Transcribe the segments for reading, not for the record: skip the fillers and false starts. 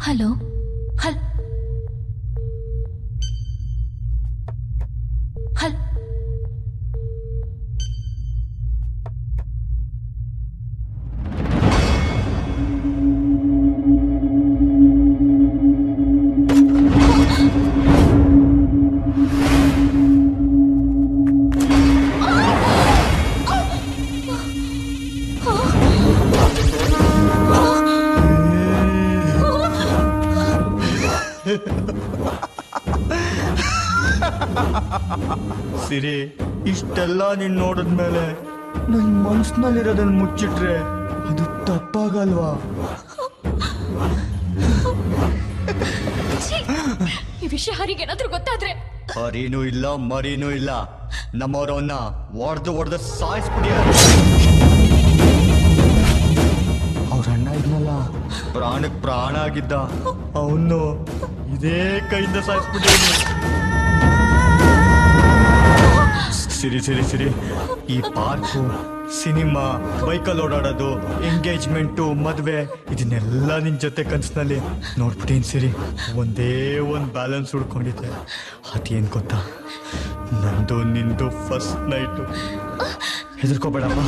Hello ಹಲ್ ಹಲ್ ಸಿರಿ, ಇಷ್ಟೆಲ್ಲ ನೀನ್ ನೋಡಿದ್ಮೇಲೆ ನನ್ ಮನ್ಸಿನಲ್ಲಿರೋದನ್ನ ಮುಚ್ಚಿಟ್ರೆ ಅದು ತಪ್ಪಾಗಲ್ವಾ? ಈ ವಿಷಯ ಹರಿಗೇನಾದ್ರೂ ಗೊತ್ತಾದ್ರೆ? ಹರಿನೂ ಇಲ್ಲ ಮರಿನೂ ಇಲ್ಲ, ನಮ್ಮವರವನ್ನ ಒಡ್ದು ಸಾಯಿಸ್ಬಿಡಿ. ಅವ್ರ ಅಣ್ಣ ಇದ್ನಲ್ಲ, ಪ್ರಾಣಕ್ ಪ್ರಾಣ ಆಗಿದ್ದ, ಅವನು ಇದೇ ಕೈಯಿಂದ ಸಾಯಿಸ್ಬಿಡಿ. ಸಿರಿ ಸಿರಿ ಸಿರಿ, ಈ ಪಾರ್ಕು, ಸಿನಿಮಾ, ಬೈಕಲ್ಲಿ ಓಡಾಡೋದು, ಎಂಗೇಜ್ಮೆಂಟು, ಮದ್ವೆ, ಇದನ್ನೆಲ್ಲ ನಿನ್ ಜೊತೆ ಕನ್ಸಿನಲ್ಲಿ ನೋಡ್ಬಿಟ್ಟೀನಿ ಸಿರಿ. ಒಂದೇ ಒಂದು ಬ್ಯಾಲೆನ್ಸ್ ಹುಡ್ಕೊಂಡಿದ್ದೆ, ಅದೇನ್ ಗೊತ್ತಾ? ನಂದು ನಿಂದು ಫಸ್ಟ್ ನೈಟು. ಹೆದರ್ಕೋಬೇಡಪ್ಪ.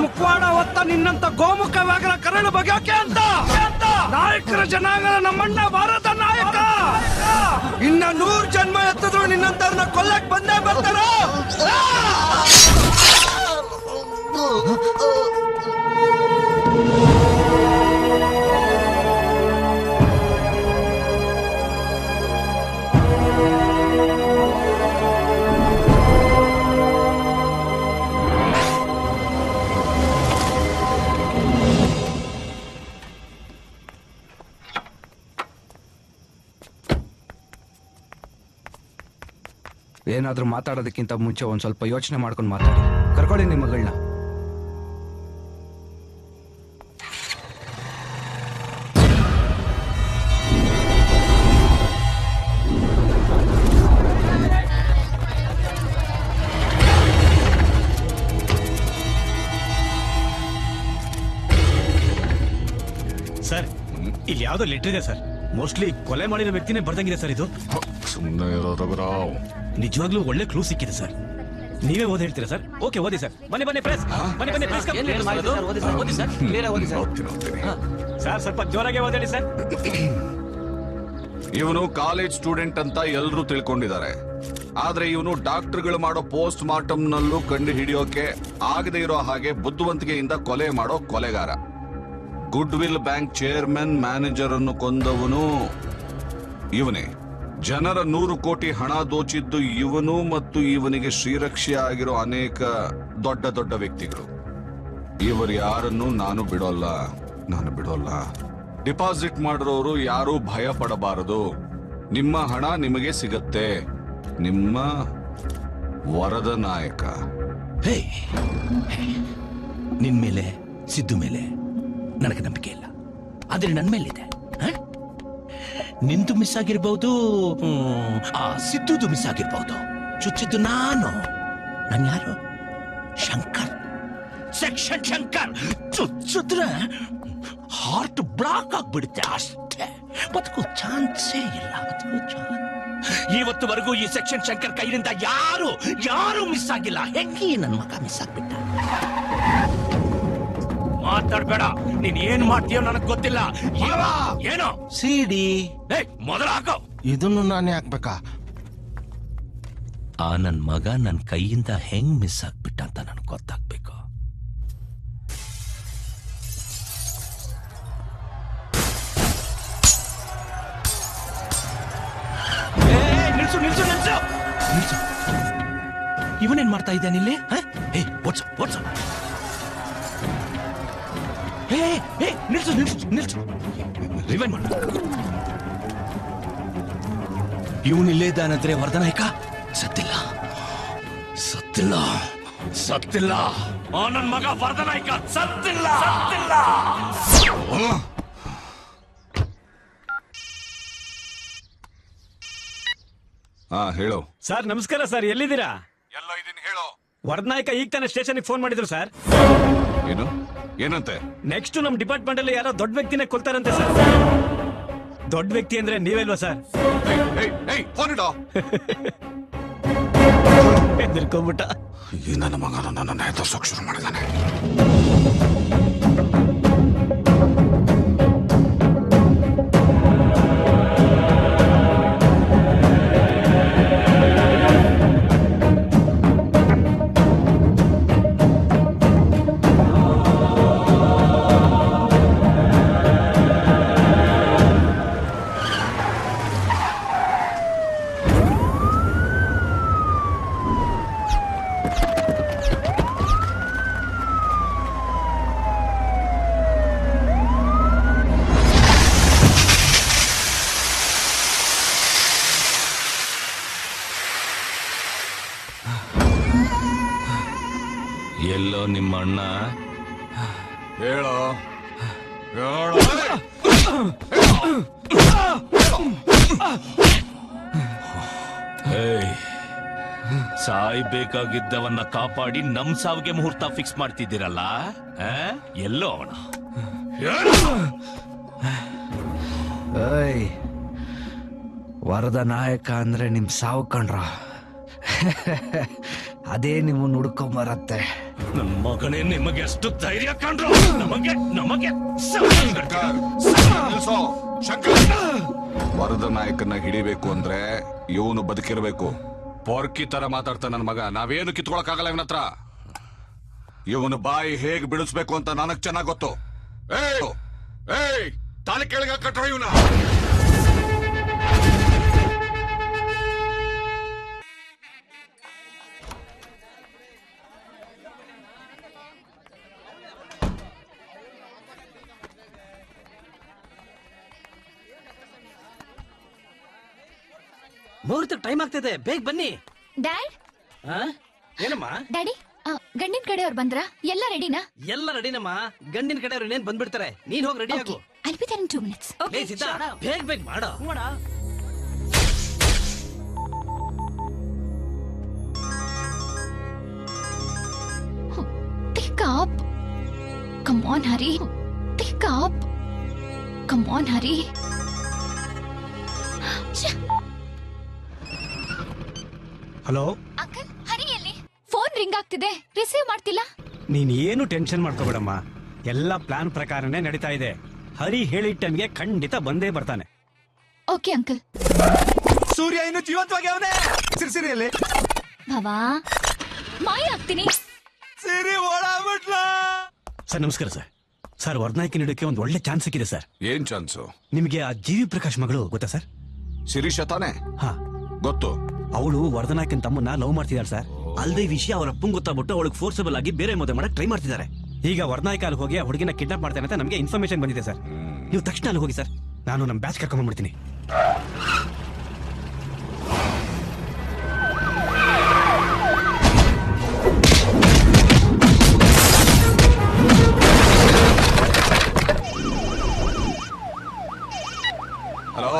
ಮುಖವಾಡ ಹೊತ್ತ ನಿನ್ನಂತ ಗೋಮುಖವಾಗಲ ಕರಳು ಬಗೆಯೋಕೆ ಅಂತ ನಾಯಕರ ಜನಾಂಗದ ನಮ್ಮಣ್ಣ ಭಾರತ ನಾಯಕ. ಇನ್ನ 100 ಜನ್ಮ ಎತ್ತಿದ್ರು ನಿನ್ನಂತವ್ರನ್ನ ಕೊಲ್ಲಕ್ ಬಂದೇ ಬರ್ತಾರ. ಏನಾದ್ರೂ ಮಾತಾಡೋದಕ್ಕಿಂತ ಮುಂಚೆ ಒಂದ್ ಸ್ವಲ್ಪ ಯೋಚನೆ ಮಾಡ್ಕೊಂಡು ಮಾತಾಡಿ. ಕರ್ಕೊಳ್ಳಿ ನಿಮ್ಮ ಮಗಳನ್ನ. ಸರ್, ಇಲ್ಲಿ ಯಾವ್ದೋ ಲೆಟರ್ ಇದೆ ಸರ್. ಮೋಸ್ಟ್ಲಿ ಕೊಲೆ ಮಾಡಿರೋ ವ್ಯಕ್ತಿನೇ ಬರ್ದಂಗಿದೆ ಸರ್ ಇದು. ಸುಮ್ಮನೆ ಇರೋ ರಘುರಾವ್. ನಿಜವಾಗ್ಲೂ ಒಳ್ಳೆ ಕ್ಲೂ ಸಿಕ್ಕಿದೆ ಸರ್. ನೀವೇ ಓದಿ ಹೇಳ್ತೀರಾ ಸರ್? ಓಕೆ, ಓದಿ ಸರ್. ಬನ್ನಿ ಪ್ರೆಸ್. ಸರ್ ಸ್ವಲ್ಪ ಜೋರಾಗೆ ಓದಿ ಸರ್. ಇವನು ಕಾಲೇಜ್ ಸ್ಟೂಡೆಂಟ್ ಅಂತ ಎಲ್ಲರೂ ತಿಳ್ಕೊಂಡಿದ್ದಾರೆ. ಆದ್ರೆ ಇವನು ಡಾಕ್ಟರ್ಗಳು ಮಾಡೋ ಪೋಸ್ಟ್ ಮಾರ್ಟಮ್ ನಲ್ಲೂ ಕಂಡು ಹಿಡಿಯೋಕೆ ಆಗದೆ ಇರೋ ಹಾಗೆ ಬುದ್ಧಿವಂತಿಕೆಯಿಂದ ಕೊಲೆ ಮಾಡೋ ಕೊಲೆಗಾರ. Good will bank chairman manager ಅನ್ನು ಕೊಂದವನು ಇವನೇ. ಜನರ 100 ಕೋಟಿ ಹಣ ದೋಚಿದ್ದು ಇವನು ಮತ್ತು ಇವನಿಗೆ ಶ್ರೀರಕ್ಷೆ ಆಗಿರೋ ಅನೇಕ ದೊಡ್ಡ ದೊಡ್ಡ ವ್ಯಕ್ತಿಗಳು. ಇವರು ಯಾರನ್ನು ನಾನು ಬಿಡೋಲ್ಲ. ಡಿಪಾಸಿಟ್ ಮಾಡಿರೋರು ಯಾರು ಭಯ ಪಡಬಾರದು. ನಿಮ್ಮ ಹಣ ನಿಮಗೆ ಸಿಗತ್ತೆ. ನಿಮ್ಮ ವರದ ನಾಯಕ. ನಿನ್ ಮೇಲೆ, ಸಿದ್ದು ಮೇಲೆ ನನಗೆ ನಂಬಿಕೆ ಇಲ್ಲ, ಆದ್ರೆ ನನ್ನ ಮೇಲಿದೆ. ನಿಂದು ಮಿಸ್ ಆಗಿರ್ಬಹುದು, ಆ ಸಿದ್ದುದು ಮಿಸ್ ಆಗಿರ್ಬಹುದು. ಚುಚ್ಚಿದ್ದು ನಾನು ಯಾರು? ಶಂಕರ್, ಸೆಕ್ಷನ್ ಶಂಕರ್. ಚುಚ್ಚಿದ್ರೆ ಹಾರ್ಟ್ ಬ್ಲಾಕ್ ಆಗ್ಬಿಡುತ್ತೆ ಅಷ್ಟೇ. ಬದುಕು ಚಾನ್ಸೇ ಇಲ್ಲ. ಇವತ್ತುವರೆಗೂ ಈ ಸೆಕ್ಷನ್ ಶಂಕರ್ ಕೈಯಿಂದ ಯಾರು ಮಿಸ್ ಆಗಿಲ್ಲ. ಹೆಂಗೆ ನನ್ನ ಮಗ ಮಿಸ್ ಆಗ್ಬಿಟ್ಟ? ಮಾತಾಡ್ಬೇಡ. ನೀನ್ ಏನ್ ಮಾಡ್ತೀಯೋ ನನಗ್ ಗೊತ್ತಿಲ್ಲ. ಏನೋ ಸಿಡಿ ಮೊದಲ ಹಾಕೋ. ಇದನ್ನು ನಾನೇ ಹಾಕ್ಬೇಕಾ? ಆ ನನ್ ಮಗ ನನ್ ಕೈಯಿಂದ ಹೆಂಗ್ ಮಿಸ್ ಆಗ್ಬಿಟ್ಟ ಅಂತ ನನಗೆ ಗೊತ್ತಾಗ್ಬೇಕು. ನಿಲ್ಸು ನಿಲ್ಸು ನಿಲ್ಸು ನಿಲ್ಸು. ಇವನೇನ್ ಮಾಡ್ತಾ ಇದ್ದಾನೆ ಇಲ್ಲಿ? ಓಡ್ಸು. ನಿಲ್ಸು ನಿಲ್ಸು ನಿಲ್ಸು. ರಿವೈಂಡ್ ಮಾಡು. ಇವನಿಲ್ಲೇ ಇದ್ದಾನಂದ್ರೆ ವರ್ಧನಾಯ್ಕ ಸತ್ತಿಲ್ಲ. ಆ ನನ್ ಮಗ ವರ್ಧನಾಯ್ಕ ಸತ್ತಿಲ್ಲ. ಹೇಳು. ಸರ್ ನಮಸ್ಕಾರ ಸರ್, ಎಲ್ಲಿದ್ದೀರಾ? ಎಲ್ಲ ಇದೀನಿ, ಹೇಳು. ವರ್ಧನಾಯ್ಕ ಈಗ ತಾನೇ ಸ್ಟೇಷನ್ಗೆ ಫೋನ್ ಮಾಡಿದ್ರು ಸರ್. ಏನಂತೆ? ನೆಕ್ಸ್ಟ್ ನಮ್ ಡಿಪಾರ್ಟ್ಮೆಂಟ್ ಅಲ್ಲಿ ಯಾರೋ ದೊಡ್ಡ ವ್ಯಕ್ತಿನೇ ಕೊಲ್ತಾರಂತೆ ಸರ್. ದೊಡ್ಡ ವ್ಯಕ್ತಿ ಅಂದ್ರೆ ನೀವೆಲ್ವಾ ಸರ್? ಫೋನ್ ಇಡೋ. ಹೆದರ್ಕೊಂಡ್ಬಿಟ್ಟ. ಈ ನನ್ನ ಮಗ ನನ್ನ ಹೆದರ್ಸೋಕ್ ಶುರು ಮಾಡಿದಾನೆ. ಎಲ್ಲೋ ನಿಮ್ಮ ಅಣ್ಣ? ಹೇಳೋ. ಸಾಯ್ಬೇಕಾಗಿದ್ದವನ್ನ ಕಾಪಾಡಿ ನಮ್ ಸಾವಿಗೆ ಮುಹೂರ್ತ ಫಿಕ್ಸ್ ಮಾಡ್ತಿದ್ದೀರಲ್ಲ, ಎಲ್ಲೋ ಅವನ? ವರದ ನಾಯಕ ಅಂದ್ರೆ ನಿಮ್ ಸಾವು ಕಣ್ರ. ಅದೇ ನಿಮ್ಮನ್ನು ಹುಡ್ಕೊಂಬರತ್ತೆ. ನನ್ನ ಮಗನೇ, ನಿಮಗೆ ಎಷ್ಟು ಧೈರ್ಯ ಕಂಡ್ರು? ನಮಗೆ ವರದ ನಾಯಕನ ಹಿಡಿಬೇಕು ಅಂದ್ರೆ ಇವನು ಬದುಕಿರ್ಬೇಕು. ಪೊರ್ಕಿ ತರ ಮಾತಾಡ್ತಾ ನನ್ನ ಮಗ. ನಾವೇನು ಕಿತ್ಕೊಳಕ್ಕಾಗಲ್ಲ ಇವನ ಹತ್ರ. ಇವನು ಬಾಯಿ ಹೇಗ್ ಬಿಡಿಸ್ಬೇಕು ಅಂತ ನನಗ್ ಚೆನ್ನಾಗ್ ಗೊತ್ತು. ತಾಲಿ ಕೆಳಗ ಕಟ್ರ ಇವನ. ಮುಹೂರ್ತಕ್ಕೆ ಟೈಮ್ ಆಗ್ತಿದೆ, ಬೇಗ ಬನ್ನಿ. ಡ್ಯಾಡ್, ಏನಮ್ಮ? ಡ್ಯಾಡಿ, ಗಂಡಿನ ಕಡೆಯವ್ರು ಬಂದ್ರಾ? ಎಲ್ಲ ರೆಡಿನಾ? ಎಲ್ಲ ರೆಡಿನಮ್ಮ. ಗಂಡಿನ ಕಡೆಯವ್ರು ಇನ್ನೇನ್ ಬಂದ್ಬಿಡ್ತಾರೆ. ನೀನ್ ಹೋಗಿ ರೆಡಿ ಆಗು. I'll be there in 2 minutes. ಬೇಗ ಮಾಡೋ. Pick up. Come on, hurry. Pick up. Come on, hurry. Hello uncle, ಹರಿಯಲ್ಲಿ ಫೋನ್ ರಿಂಗ್ ಆಗ್ತಿದೆ, ರಿಸೀವ್ ಮಾಡ್ತಿಲ್ಲ. ನೀನ್ ಏನು ಟೆನ್ಷನ್ ಮಾಡ್ಕೋಬೇಡಮ್ಮ, ಎಲ್ಲ ಪ್ಲಾನ್ ಪ್ರಕಾರನೇ ನಡೀತಾ ಇದೆ. ಹರಿ ಹೇಳಿದ ಟೈಮ್ಗೆ ಖಂಡಿತ ಬಂದೇ ಬರ್ತಾನೆ. Okay uncle. ಸೂರ್ಯ ಇನ್ನು ಜೀವಂತವಾಗಿ ಅವನೇ. ಸಿರಿಯಲ್ಲಿ ಭವಾ, ಮಾಯ ಆಗ್ತೀನಿ. ಸಿರಿ ಓಡಾಬಿಟ್ಲ. ಸರ್ ನಮಸ್ಕಾರ ಸರ್. ಸರ್, ವರ್ಧನಾಯ್ಕ ನೀಡೋಕೆ ಒಂದು ಒಳ್ಳೆ ಚಾನ್ಸ್ ಸಿಕ್ಕಿದೆ ಸರ್. ಏನ್ ಚಾನ್ಸು? ನಿಮಗೆ ಆ ಜೀವಿ ಪ್ರಕಾಶ್ ಮಗಳು ಗೊತ್ತಾ ಸರ್? ಶಿರೀಷ ತಾನೆ? ಹಾ ಗೊತ್ತು. ಅವಳು ವರ್ಧನಾಯ್ಕನ್ ತಮ್ಮನ್ನ ಲವ್ ಮಾಡ್ತಿದ್ದಾಳೆ ಸರ್. ಅಲ್ದೇ ವಿಷಯ ಅವರ ಅಪ್ಪಂಗ್ ಗೊತ್ತಾಗ್ಬಿಟ್ಟು ಅವಳಿಗೆ ಫೋರ್ಸಬಲ್ ಆಗಿ ಬೇರೆ ಮದುವೆ ಮಾಡಕ್ ಟ್ರೈ ಮಾಡ್ತಿದ್ದಾರೆ. ಈಗ ವರ್ಧನಾಯ್ಕ ಅಲ್ಲಿ ಹೋಗಿ ಆ ಹುಡುಗಿನ ಕಿಡ್ನಾಪ್ ಮಾಡ್ತಾನೆ ಅಂತ ನಮಗೆ ಇನ್ಫಾರ್ಮೇಶನ್ ಬಂದಿದೆ ಸರ್. ನೀವು ತಕ್ಷಣ ಅಲ್ಲಿ ಹೋಗಿ ಸರ್. ನಾನು ನಮ್ಮ ಬ್ಯಾಚ್ ಕರ್ಕೊಂಡ್ಬಿಡ್ತೀನಿ. ಹಲೋ